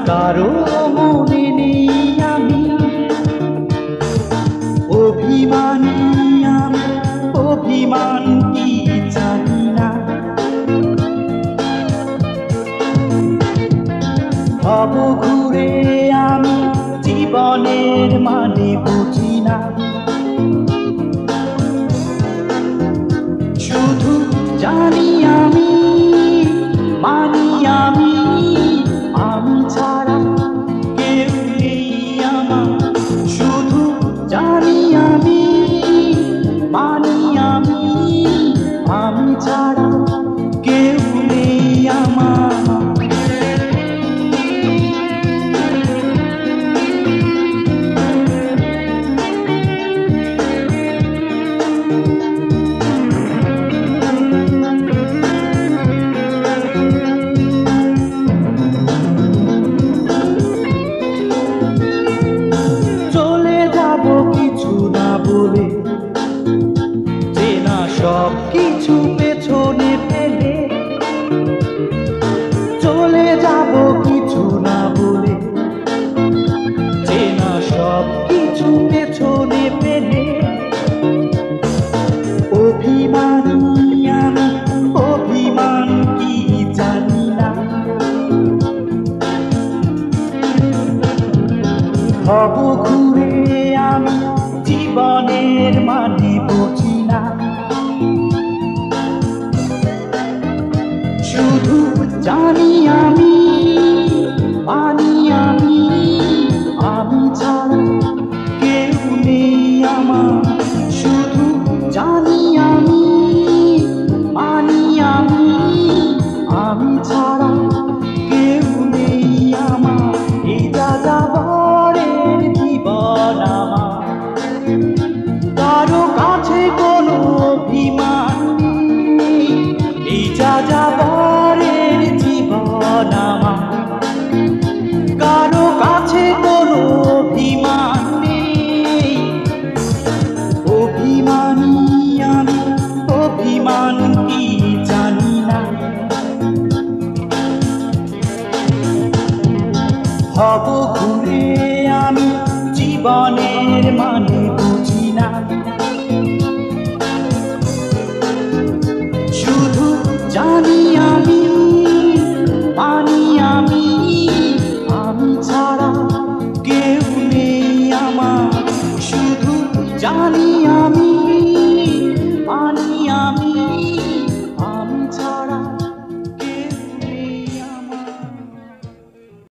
কারো মনে নেই আমি অভিমানী, আমি অভিমান কি জানি না। ভব ঘুরে আমি জীবনের মানে বুঝি না। শুধু জানি আমি, মানি আমি, আমি ছাড়া কেউ নেই আমার। শুধু জানি আমি, মানি আমি, আমি ছাড়া কেউ নেই আমার। কিছু না বলে, চেনা সব কিছু পেছনে ফেলে চলে যাব কিছু না বলে, চেনা সব কিছু পেছনে ফেলে। অভিমানী আমি অভিমান কি জানি না। ভব ঘুরে আমি জীবনের মানে বুঝি না। শুধু জানি আমি, মানি আমি, আমি ছাড়া কেউ নেই আমার। শুধু জানি আমি, মানি আমি, আমি ছাড়া কেউ নেই আমার। এই যাযাবরের জীবন আমার, কারো কাছে কোনো অভিমান নেই। এই যাযাবরের জীবন আমার, কারো কাছে কোনো অভিমান নেই। অভিমানী আমি অভিমান কি জানি না। ভব ঘুরে আমি জীবনের